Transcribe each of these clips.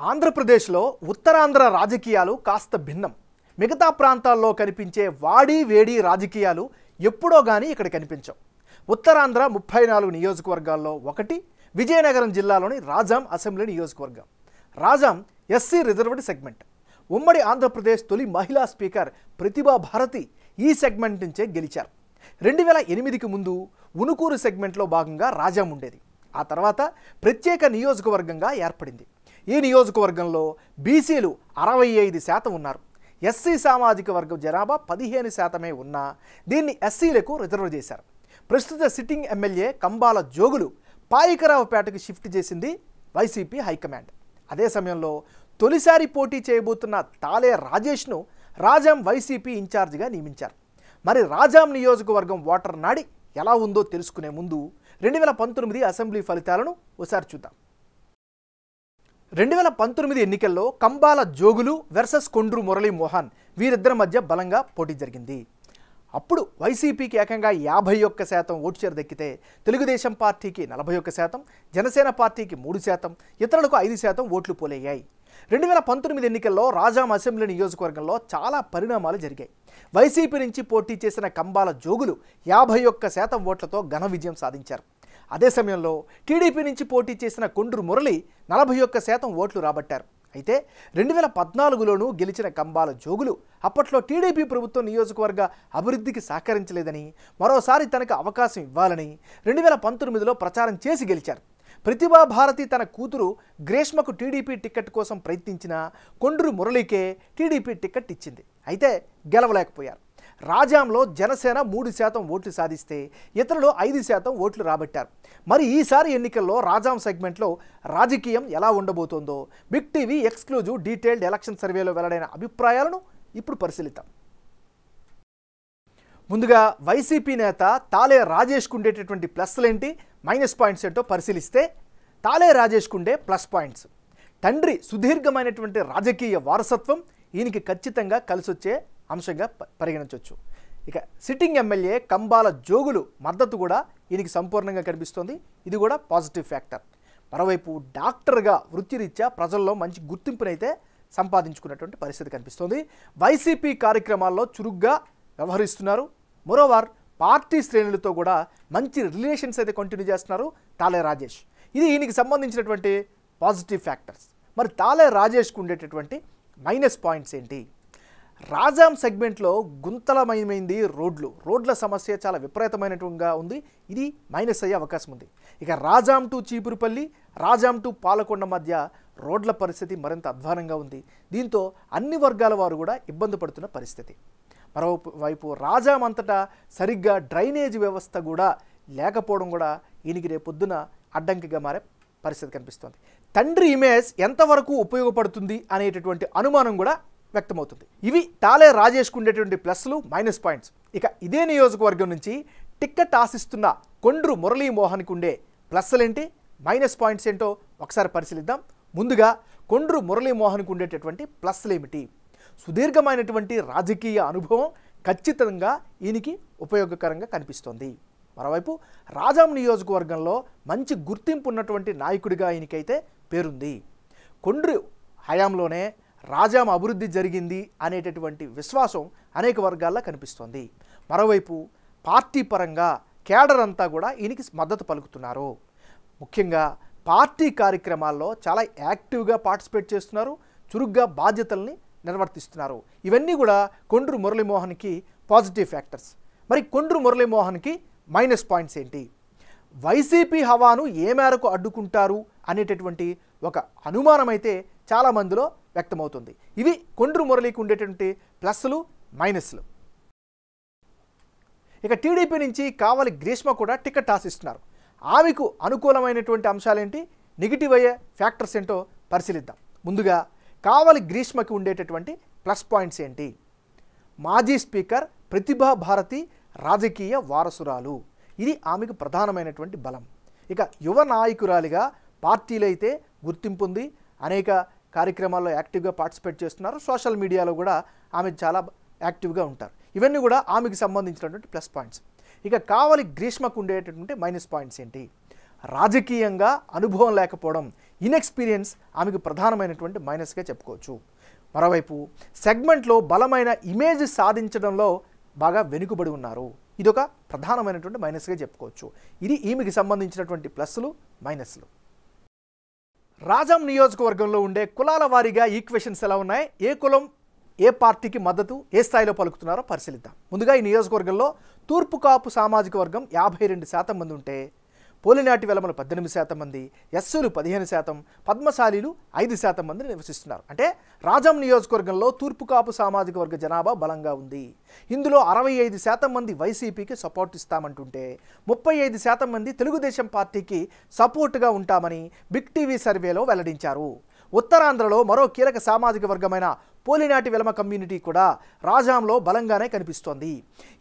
ఆంధ్రప్రదేశ్లో ఉత్తరాంధ్ర రాజకీయాలు కాస్త భిన్నం. మిగతా ప్రాంతాల్లో కనిపించే వాడి వేడి రాజకీయాలు ఎప్పుడో గానీ ఇక్కడ కనిపించవు. ఉత్తరాంధ్ర 34 నియోజకవర్గాల్లో ఒకటి విజయనగరం జిల్లాలోని రాజాం అసెంబ్లీ నియోజకవర్గం. Rajam SC reserved segment. ఉమ్మడి ఆంధ్రప్రదేశ్ తొలి మహిళా స్పీకర్ ప్రతిభా భారతి ఈ సెగ్మెంట్ నుంచే గెలిచారు. 2008కి ముందు ఉనుకూరు సెగ్మెంట్లో భాగంగా రాజాం ఉండేది. ఆ తర్వాత ప్రత్యేక నియోజకవర్గంగా ఏర్పడింది. ఈ నియోజకవర్గంలో బీసీలు 65% ఉన్నారు. ఎస్సీ సామాజిక వర్గం జనాభా 15% ఉన్నా దీన్ని ఎస్సీలకు రిజర్వ్ చేశారు. ప్రస్తుత sitting MLA Kambala Jogulu పాయికరావుపేటకు shift చేసింది వైసీపీ హైకమాండ్. అదే సమయంలో తొలిసారి పోటీ చేయబోతున్న తాలే రాజేష్ను రాజాం వైసీపీ ఇన్ఛార్జిగా నియమించారు. మరి రాజాం నియోజకవర్గం ఓటర్ నాడి ఎలా ఉందో తెలుసుకునే ముందు 2019 అసెంబ్లీ ఫలితాలను ఒకసారి చూద్దాం. 2019 ఎన్నికల్లో కంబాల జోగులు వర్సెస్ కొండ్రు మురళీమోహన్ వీరిద్దరి మధ్య బలంగా పోటీ జరిగింది. అప్పుడు వైసీపీకి ఏకంగా 51% ఓటు షేర్ దక్కితే తెలుగుదేశం పార్టీకి 41%, జనసేన పార్టీకి 3%, ఇతరులకు 5% ఓట్లు పోలయ్యాయి. 2019 ఎన్నికల్లో రాజాం అసెంబ్లీ నియోజకవర్గంలో చాలా పరిణామాలు జరిగాయి. వైసీపీ నుంచి పోటీ చేసిన కంబాల జోగులు 51% ఓట్లతో ఘన విజయం సాధించారు. అదే సమయంలో టీడీపీ నుంచి పోటీ చేసిన కొండ్రు మురళి 41% ఓట్లు రాబట్టారు. అయితే 2014లోనూ గెలిచిన కంబాల జోగులు అప్పట్లో టీడీపీ ప్రభుత్వం నియోజకవర్గ అభివృద్ధికి సహకరించలేదని, మరోసారి తనకు అవకాశం ఇవ్వాలని 2019లో ప్రచారం చేసి గెలిచారు. ప్రతిభా భారతి తన కూతురు గ్రేష్మకు టీడీపీ టికెట్ కోసం ప్రయత్నించిన కొండ్రు మురళికే టీడీపీ టికెట్ ఇచ్చింది. అయితే గెలవలేకపోయారు. రాజాంలో జనసేన 3% ఓట్లు సాధిస్తే ఇతరులు 5% ఓట్లు రాబట్టారు. మరి ఈసారి ఎన్నికల్లో రాజాం సెగ్మెంట్లో రాజకీయం ఎలా ఉండబోతోందో big TV exclusive detailed election సర్వేలో వెల్లడైన అభిప్రాయాలను ఇప్పుడు పరిశీలిద్దాం. ముందుగా వైసీపీ నేత తాలే రాజేష్కు ఉండేటటువంటి ప్లస్లేంటి, మైనస్ పాయింట్స్ ఏంటో పరిశీలిస్తే తాలే రాజేష్కు ఉండే ప్లస్ పాయింట్స్: తండ్రి సుదీర్ఘమైనటువంటి రాజకీయ వారసత్వం ఈయనకి ఖచ్చితంగా కలిసొచ్చే అంశంగా పరిగణించవచ్చు. ఇక సిట్టింగ్ ఎమ్మెల్యే కంబాల జోగులు మద్దతు కూడా ఈయనకి సంపూర్ణంగా కనిపిస్తోంది. ఇది కూడా పాజిటివ్ ఫ్యాక్టర్. మరోవైపు డాక్టర్గా వృత్తిరీత్యా ప్రజల్లో మంచి గుర్తింపునైతే సంపాదించుకున్నటువంటి పరిస్థితి కనిపిస్తోంది. వైసీపీ కార్యక్రమాల్లో చురుగ్గా వ్యవహరిస్తున్నారు. మరోవార్ పార్టీ శ్రేణులతో కూడా మంచి రిలేషన్స్ అయితే కంటిన్యూ చేస్తున్నారు తాలే రాజేష్. ఇది ఈయనకి సంబంధించినటువంటి పాజిటివ్ ఫ్యాక్టర్స్. మరి తాలే రాజేష్కు ఉండేటటువంటి మైనస్ పాయింట్స్ ఏంటి? రాజాం సెగ్మెంట్లో గుంతలమయమైంది రోడ్ల సమస్య చాలా విపరీతమైనట్టుగా ఉంది. ఇది మైనస్ అయ్యే అవకాశం ఉంది. ఇక రాజాం టు చీపురుపల్లి, రాజాం టు పాలకొండ మధ్య రోడ్ల పరిస్థితి మరింత అధ్వానంగా ఉంది. దీంతో అన్ని వర్గాల వారు కూడా ఇబ్బంది పడుతున్న పరిస్థితి. మరోవైపు రాజాం అంతటా సరిగ్గా డ్రైనేజ్ వ్యవస్థ కూడా లేకపోవడం కూడా ఈయనకి రేపొద్దున అడ్డంకిగా మారే పరిస్థితి కనిపిస్తోంది. తండ్రి ఇమేజ్ ఎంతవరకు ఉపయోగపడుతుంది అనేటటువంటి అనుమానం కూడా వ్యక్తమవుతుంది. ఇవి తాలే రాజేష్కు ఉండేటువంటి ప్లస్లు, మైనస్ పాయింట్స్. ఇక ఇదే నియోజకవర్గం నుంచి టిక్కెట్ ఆశిస్తున్న కొండ్రు మురళీమోహన్కి ఉండే ప్లస్లేంటి, మైనస్ పాయింట్స్ ఏంటో ఒకసారి పరిశీలిద్దాం. ముందుగా కొండ్రు మురళీమోహన్కి ఉండేటటువంటి ప్లస్లేమిటి? సుదీర్ఘమైనటువంటి రాజకీయ అనుభవం ఖచ్చితంగా ఈయనకి ఉపయోగకరంగా కనిపిస్తోంది. మరోవైపు రాజాం నియోజకవర్గంలో మంచి గుర్తింపు ఉన్నటువంటి నాయకుడిగా ఈయనకైతే పేరుంది. కొండ్రు హయాంలోనే రాజాం అభివృద్ధి జరిగింది అనేటటువంటి విశ్వాసం అనేక వర్గాల్లో కనిపిస్తోంది. మరోవైపు పార్టీ పరంగా కేడర్ అంతా కూడా ఈయనకి మద్దతు పలుకుతున్నారు. ముఖ్యంగా పార్టీ కార్యక్రమాల్లో చాలా యాక్టివ్గా పార్టిసిపేట్ చేస్తున్నారు, చురుగ్గా బాధ్యతల్ని నిర్వర్తిస్తున్నారు. ఇవన్నీ కూడా కొండ్రు మురళీమోహన్కి పాజిటివ్ ఫ్యాక్టర్స్. మరి కొండ్రు మురళీమోహన్కి మైనస్ పాయింట్స్ ఏంటి? వైసీపీ హవాను ఏ మేరకు అడ్డుకుంటారు అనేటటువంటి ఒక అనుమానం అయితే చాలామందిలో వ్యక్తమవుతుంది. ఇవి కొండ్రు మురళికి ఉండేటువంటి ప్లస్లు, మైనస్లు. ఇక టీడీపీ నుంచి కావలి గ్రీష్మ కూడా టికెట్ ఆశిస్తున్నారు. ఆమెకు అనుకూలమైనటువంటి అంశాలేంటి, నెగిటివ్ అయ్యే ఫ్యాక్టర్స్ ఏంటో పరిశీలిద్దాం. ముందుగా కావలి గ్రీష్మకి ఉండేటటువంటి ప్లస్ పాయింట్స్ ఏంటి? మాజీ స్పీకర్ ప్రతిభా భారతి రాజకీయ వారసురాలు. ఇది ఆమెకు ప్రధానమైనటువంటి బలం. ఇక యువ నాయకురాలిగా పార్టీలో అయితే గుర్తింపు ఉంది. అనేక కార్యక్రమాల్లో యాక్టివ్గా పార్టిసిపేట్ చేస్తున్నారు. సోషల్ మీడియాలో కూడా ఆమె చాలా యాక్టివ్గా ఉంటారు. ఇవన్నీ కూడా ఆమెకు సంబంధించినటువంటి ప్లస్ పాయింట్స్. ఇక కావలి గ్రీష్మకు ఉండేటటువంటి మైనస్ పాయింట్స్ ఏంటి? రాజకీయంగా అనుభవం లేకపోవడం, ఇన్ఎక్స్పీరియన్స్ ఆమెకు ప్రధానమైనటువంటి మైనస్గా చెప్పుకోవచ్చు. మరోవైపు సెగ్మెంట్లో బలమైన ఇమేజ్ సాధించడంలో బాగా వెనుకబడి ఉన్నారు. ఇదొక ప్రధానమైనటువంటి మైనస్గా చెప్పుకోవచ్చు. ఇది ఈమెకి సంబంధించినటువంటి ప్లస్లు, మైనస్లు. రాజాం నియోజకవర్గంలో ఉండే కులాల వారీగా ఈక్వేషన్స్ ఎలా ఉన్నాయి, ఏ కులం ఏ పార్టీకి మద్దతు ఏ స్థాయిలో పలుకుతున్నారో పరిశీలిద్దాం. ముందుగా ఈ నియోజకవర్గంలో తూర్పు కాపు సామాజిక వర్గం 52% మంది ఉంటే, పోలినాటి వెలమలు 18% మంది, ఎస్సులు 15%, పద్మశాలీలు 5% మంది నివసిస్తున్నారు. అంటే రాజాం నియోజకవర్గంలో తూర్పు కాపు సామాజిక వర్గ జనాభా బలంగా ఉంది. ఇందులో 65% మంది వైసీపీకి సపోర్ట్ ఇస్తామంటుంటే, 35% మంది తెలుగుదేశం పార్టీకి సపోర్టుగా ఉంటామని బిగ్ టీవీ సర్వేలో వెల్లడించారు. ఉత్తరాంధ్రలో మరో కీలక సామాజిక వర్గమైన పోలినాటి వెలమ కమ్యూనిటీ కూడా రాజాంలో బలంగానే కనిపిస్తోంది.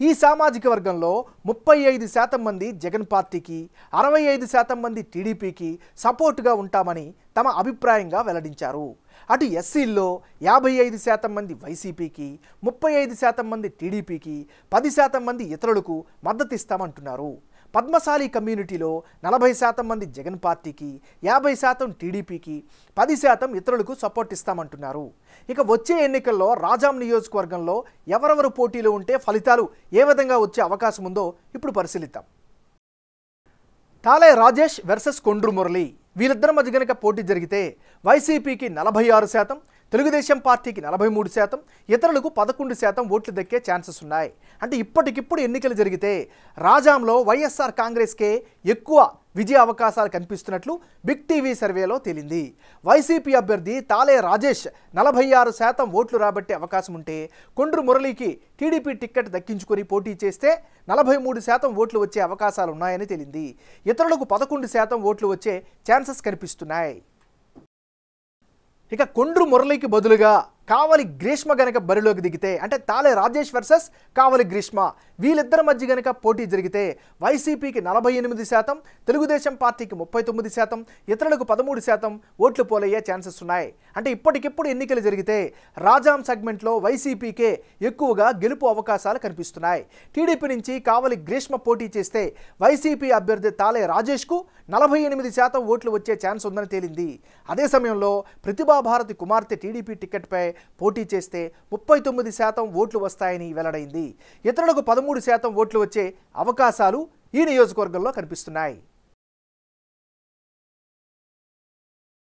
ఈ సామాజిక వర్గంలో 35% మంది జగన్ పార్టీకి, 65% మంది టీడీపీకి సపోర్టుగా ఉంటామని తమ అభిప్రాయంగా వెల్లడించారు. అటు ఎస్సీల్లో 55% మంది వైసీపీకి, 35% మంది టీడీపీకి, 10% మంది ఇతరులకు మద్దతిస్తామంటున్నారు. పద్మశాలి కమ్యూనిటీలో 40% మంది జగన్ పార్టీకి, 50% టీడీపీకి, 10% ఇతరులకు సపోర్ట్ ఇస్తామంటున్నారు. ఇక వచ్చే ఎన్నికల్లో రాజాం నియోజకవర్గంలో ఎవరెవరు పోటీలో ఉంటే ఫలితాలు ఏ విధంగా వచ్చే అవకాశం ఉందో ఇప్పుడు పరిశీలిద్దాం. తాలే రాజేష్ వర్సెస్ కొండ్రు మురళి, వీళ్ళిద్దరి మధ్య గనక పోటీ జరిగితే వైసీపీకి 46%, తెలుగుదేశం పార్టీకి 43%, ఇతరులకు 11% ఓట్లు దక్కే ఛాన్సెస్ ఉన్నాయి. అంటే ఇప్పటికిప్పుడు ఎన్నికలు జరిగితే రాజాంలో వైఎస్ఆర్ కాంగ్రెస్కే ఎక్కువ విజయ అవకాశాలు కనిపిస్తున్నట్లు బిగ్ టీవీ సర్వేలో తేలింది. వైసీపీ అభ్యర్థి తాలే రాజేష్ 46% ఓట్లు రాబట్టే అవకాశం ఉంటే, కొండ్రు మురళికి టీడీపీ టిక్కెట్ దక్కించుకొని పోటీ చేస్తే 43% ఓట్లు వచ్చే అవకాశాలు ఉన్నాయని తేలింది. ఇతరులకు 11% ఓట్లు వచ్చే ఛాన్సెస్ కనిపిస్తున్నాయి. ఇక కొండ్రు మురళికి బదులుగా కావలి గ్రీష్మ గనక బరిలోకి దిగితే, అంటే తాలే రాజేష్ వర్సెస్ కావలి గ్రీష్మ, వీళ్ళిద్దరి మధ్య గనక పోటీ జరిగితే వైసీపీకి 48%, తెలుగుదేశం పార్టీకి 39%, ఇతరులకు 13% ఓట్లు పోలయ్యే ఛాన్సెస్ ఉన్నాయి. అంటే ఇప్పటికిప్పుడు ఎన్నికలు జరిగితే రాజాం సెగ్మెంట్లో వైసీపీకే ఎక్కువగా గెలుపు అవకాశాలు కనిపిస్తున్నాయి. టీడీపీ నుంచి కావలి గ్రీష్మ పోటీ చేస్తే వైసీపీ అభ్యర్థి తాలే రాజేష్కు 48% ఓట్లు వచ్చే ఛాన్స్ ఉందని తేలింది. అదే సమయంలో ప్రతిభాభారతి కుమార్తె టీడీపీ టికెట్పై పోటీ చేస్తే 39% ఓట్లు వస్తాయని వెల్లడైంది. ఇతరులకు 13% ఓట్లు వచ్చే అవకాశాలు ఈ నియోజకవర్గంలో కనిపిస్తున్నాయి.